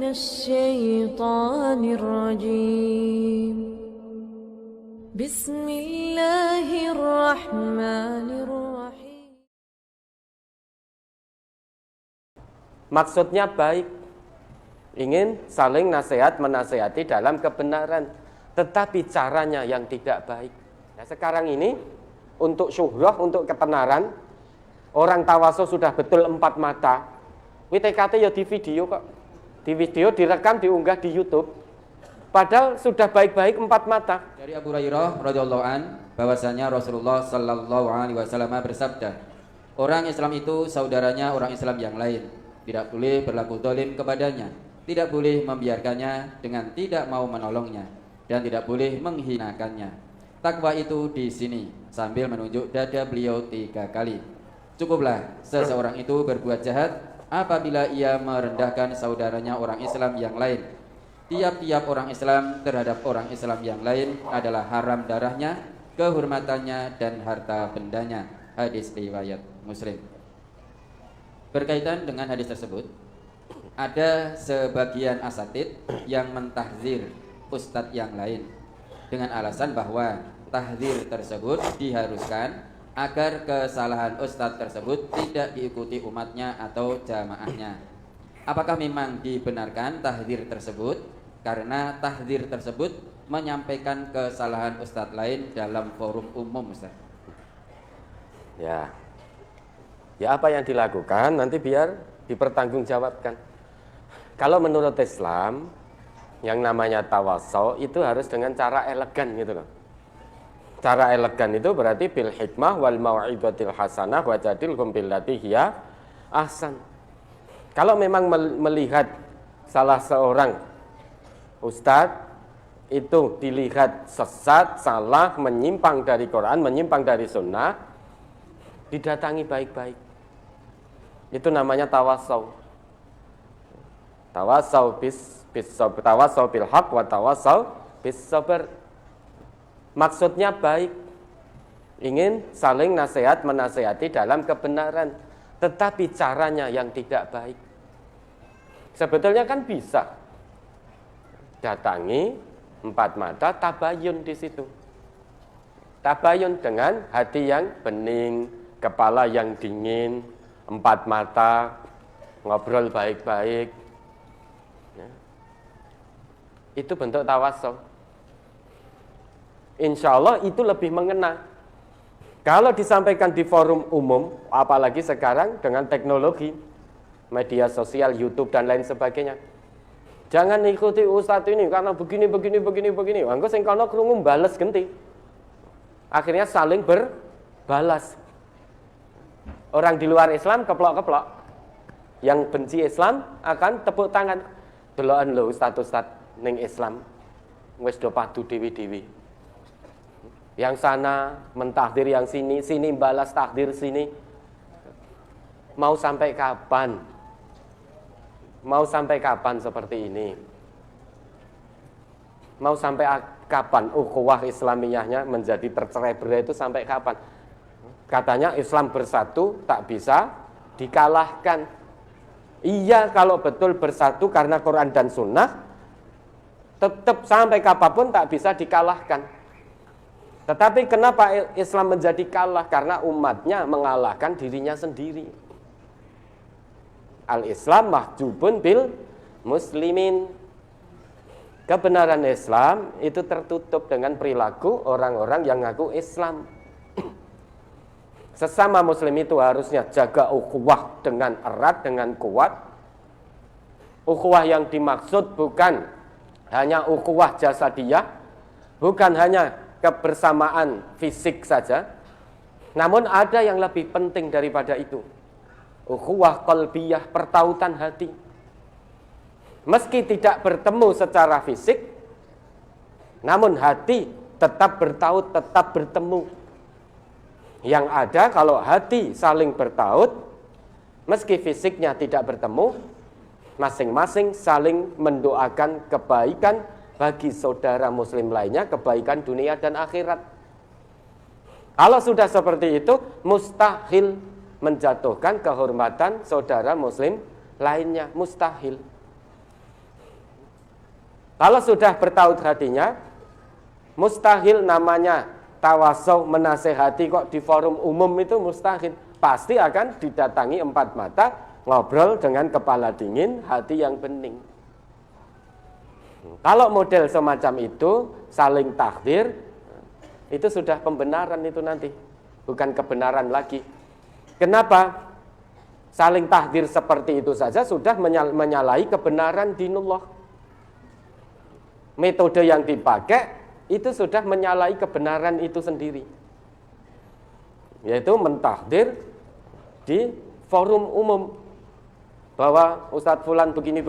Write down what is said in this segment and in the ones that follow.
الشيطان الرجيم بسم الله الرحمن الرحيم. Maksudnya baik, ingin saling nasihat menasihati dalam kebenaran, tetapi caranya yang tidak baik. Nah, sekarang ini untuk syuhrah, untuk ketenaran, orang tawasul sudah betul 4 mata. WTKT ya di video kok, di video direkam diunggah di YouTube. Padahal sudah baik-baik 4 mata. Dari Abu Hurairah radhiyallahu an bahwasanya Rasulullah sallallahu alaihi wasallam bersabda, orang Islam itu saudaranya orang Islam yang lain. Tidak boleh berlaku zalim kepadanya, tidak boleh membiarkannya dengan tidak mau menolongnya, dan tidak boleh menghinakannya. Takwa itu di sini sambil menunjuk dada beliau 3 kali. Cukuplah seseorang itu berbuat jahat apabila ia merendahkan saudaranya orang Islam yang lain. Tiap-tiap orang Islam terhadap orang Islam yang lain adalah haram darahnya, kehormatannya, dan harta bendanya. Hadis riwayat Muslim. Berkaitan dengan hadis tersebut, ada sebagian asatid yang mentahzir ustadz yang lain dengan alasan bahwa tahzir tersebut diharuskan agar kesalahan ustadz tersebut tidak diikuti umatnya atau jamaahnya. Apakah memang dibenarkan tahzir tersebut? Karena tahzir tersebut menyampaikan kesalahan ustadz lain dalam forum umum, Ustaz. Ya apa yang dilakukan nanti biar dipertanggungjawabkan. Kalau menurut Islam, yang namanya tawasul itu harus dengan cara elegan gitu loh. Cara elegan itu berarti bil hikmah wal mau'izatil hasanah wa jadilhum billati hiya ahsan. Kalau memang melihat salah seorang ustadz itu dilihat sesat, salah, menyimpang dari Quran, menyimpang dari sunnah, didatangi baik-baik. Itu namanya tawasul. Tawasul tawasul bil haq wa tawasul bis sabr. Maksudnya baik, ingin saling nasihat menasihati dalam kebenaran, tetapi caranya yang tidak baik. Sebetulnya kan bisa datangi 4 mata, tabayun di situ. Tabayun dengan hati yang bening, kepala yang dingin, 4 mata, ngobrol baik-baik. Ya. Itu bentuk tawasul. Insya Allah itu lebih mengena. Kalau disampaikan di forum umum, apalagi sekarang dengan teknologi, media sosial, YouTube dan lain sebagainya. Jangan ikuti ustadz ini karena begini. Engko sing kono krungu bales genti. Akhirnya saling berbalas. Orang di luar Islam keplok-keplok. Yang benci Islam akan tepuk tangan. Deloken lho ustadz ning Islam wis do padu dewi-dewi. Yang sana mentahdir yang sini balas takdir sini. Mau sampai kapan? Mau sampai kapan seperti ini? Mau sampai kapan ukhuwah Islamiyahnya menjadi tercerai-berai itu sampai kapan? Katanya Islam bersatu tak bisa dikalahkan. Iya, kalau betul bersatu karena Quran dan Sunnah, tetap sampai kapanpun tak bisa dikalahkan. Tetapi kenapa Islam menjadi kalah? Karena umatnya mengalahkan dirinya sendiri. Al-Islam mahjubun bil muslimin. Kebenaran Islam itu tertutup dengan perilaku orang-orang yang ngaku Islam. Sesama muslim itu harusnya jaga ukhuwah dengan erat, dengan kuat. Ukhuwah yang dimaksud bukan hanya ukhuwah jasadiyah, bukan hanya kebersamaan fisik saja, namun ada yang lebih penting daripada itu. Ukhuwah qalbiyah, pertautan hati. Meski tidak bertemu secara fisik, namun hati tetap bertaut, tetap bertemu. Yang ada kalau hati saling bertaut, meski fisiknya tidak bertemu, masing-masing saling mendoakan kebaikan bagi saudara muslim lainnya, kebaikan dunia dan akhirat. Kalau sudah seperti itu, mustahil menjatuhkan kehormatan saudara muslim lainnya, mustahil. Kalau sudah bertaut hatinya, mustahil namanya tawasau menasehati kok di forum umum itu mustahil. Pasti akan didatangi empat mata, ngobrol dengan kepala dingin, hati yang bening. Kalau model semacam itu, saling takdir, itu sudah pembenaran itu nanti, bukan kebenaran lagi. Kenapa? Saling takdir seperti itu saja sudah menyalahi kebenaran dinullah. Metode yang dipakai itu sudah menyalahi kebenaran itu sendiri, yaitu mentakdir di forum umum bahwa Ustadz Fulan begini,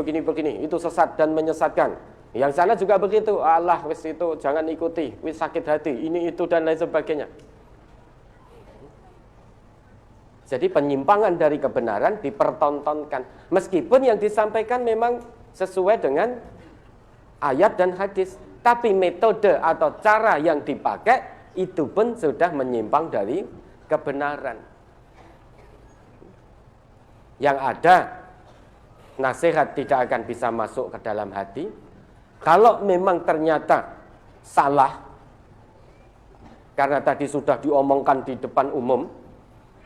itu sesat dan menyesatkan. Yang sana juga begitu, Allah wis itu jangan ikuti, wis sakit hati, ini itu dan lain sebagainya. Jadi penyimpangan dari kebenaran dipertontonkan, meskipun yang disampaikan memang sesuai dengan ayat dan hadis, tapi metode atau cara yang dipakai itu pun sudah menyimpang dari kebenaran. Yang ada nasihat tidak akan bisa masuk ke dalam hati. Kalau memang ternyata salah, karena tadi sudah diomongkan di depan umum,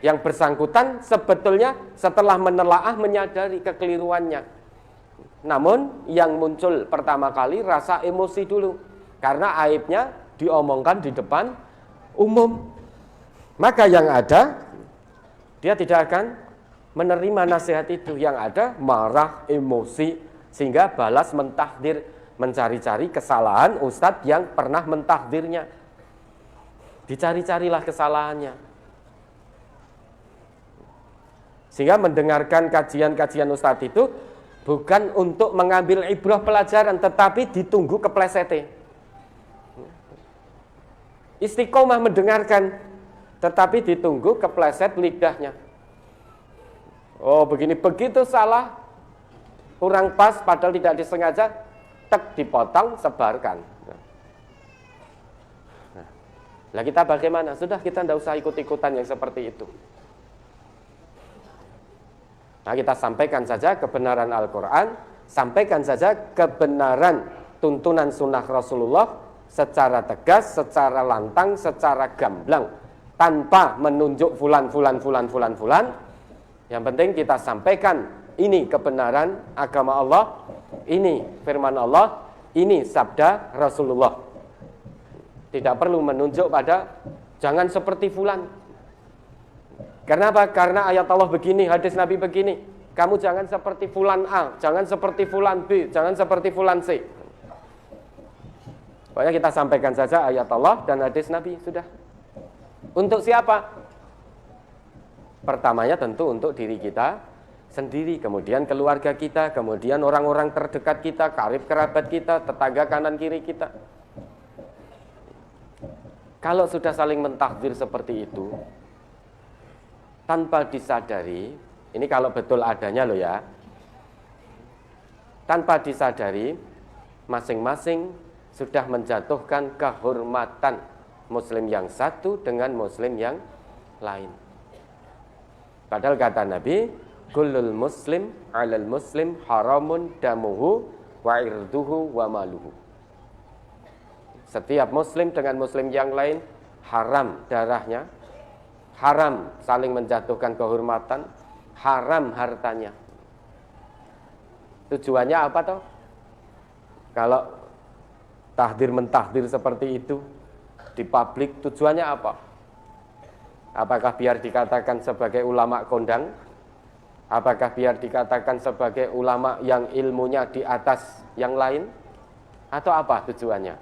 yang bersangkutan sebetulnya setelah menelaah menyadari kekeliruannya. Namun yang muncul pertama kali rasa emosi dulu, karena aibnya diomongkan di depan umum. Maka yang ada, dia tidak akan menerima nasihat itu. Yang ada marah, emosi, sehingga balas mentahdir, mencari-cari kesalahan ustadz yang pernah mentahdirnya. Dicari-carilah kesalahannya. Sehingga mendengarkan kajian-kajian ustadz itu bukan untuk mengambil ibrah pelajaran, tetapi ditunggu keplesetnya. Istiqomah mendengarkan, tetapi ditunggu kepleset lidahnya. Oh begini, begitu salah, kurang pas, padahal tidak disengaja, tek dipotong, sebarkan. Nah, kita bagaimana? Sudah, kita tidak usah ikut-ikutan yang seperti itu. Nah, kita sampaikan saja kebenaran Al-Quran, sampaikan saja kebenaran tuntunan sunnah Rasulullah secara tegas, secara lantang, secara gamblang, tanpa menunjuk fulan. Yang penting kita sampaikan ini kebenaran agama Allah, ini firman Allah, ini sabda Rasulullah. Tidak perlu menunjuk pada jangan seperti fulan. Kenapa? Karena ayat Allah begini, hadis Nabi begini. Kamu jangan seperti fulan A, jangan seperti fulan B, jangan seperti fulan C. Pokoknya kita sampaikan saja ayat Allah dan hadis Nabi, sudah. Untuk siapa? Pertamanya tentu untuk diri kita sendiri, kemudian keluarga kita, kemudian orang-orang terdekat kita, karib kerabat kita, tetangga kanan kiri kita. Kalau sudah saling mentakdir seperti itu, tanpa disadari, ini kalau betul adanya loh ya, tanpa disadari, masing-masing sudah menjatuhkan kehormatan muslim yang satu dengan muslim yang lain. Padahal kata Nabi, kullul muslim alal muslim haramun damuhu wa irduhu wa maluhu. Setiap muslim dengan muslim yang lain haram darahnya, haram saling menjatuhkan kehormatan, haram hartanya. Tujuannya apa toh? Kalau tahdir mentahdir seperti itu di publik, tujuannya apa? Apakah biar dikatakan sebagai ulama kondang? Apakah biar dikatakan sebagai ulama yang ilmunya di atas yang lain? Atau apa tujuannya?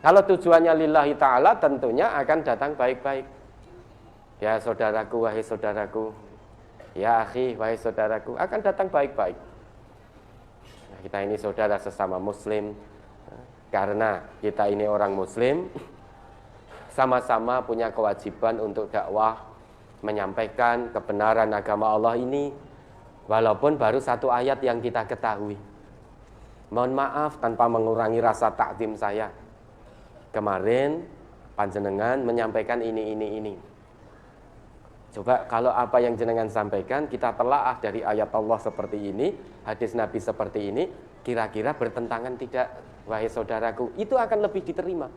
Kalau tujuannya lillahi ta'ala, tentunya akan datang baik-baik. Ya saudaraku, wahai saudaraku, ya akhi, wahai saudaraku, akan datang baik-baik. Nah, kita ini saudara sesama muslim, karena kita ini orang muslim, sama-sama punya kewajiban untuk dakwah, menyampaikan kebenaran agama Allah ini, walaupun baru satu ayat yang kita ketahui. Mohon maaf tanpa mengurangi rasa takdim saya. Kemarin panjenengan menyampaikan ini. Coba kalau apa yang jenengan sampaikan kita telaah dari ayat Allah seperti ini, hadis Nabi seperti ini, kira-kira bertentangan tidak, wahai saudaraku? Itu akan lebih diterima.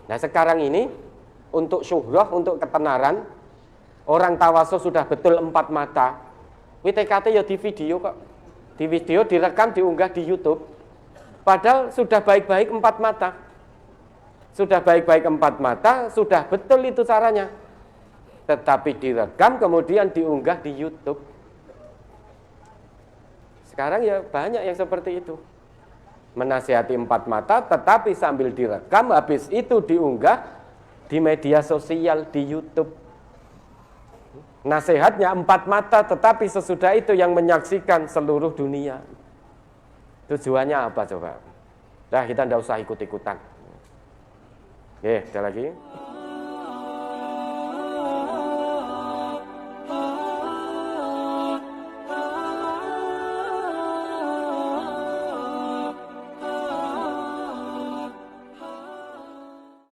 Nah sekarang ini untuk syuhrah, untuk ketenaran, orang tawasul sudah betul 4 mata. WTKT ya di video kok, di video direkam diunggah di YouTube. Padahal sudah baik-baik 4 mata, sudah baik-baik 4 mata, sudah betul itu caranya. Tetapi direkam kemudian diunggah di YouTube. Sekarang ya banyak yang seperti itu. Menasihati 4 mata tetapi sambil direkam, habis itu diunggah di media sosial, di YouTube. Nasihatnya 4 mata tetapi sesudah itu yang menyaksikan seluruh dunia. Tujuannya apa coba? Nah kita tidak usah ikut-ikutan. Oke, ada lagi.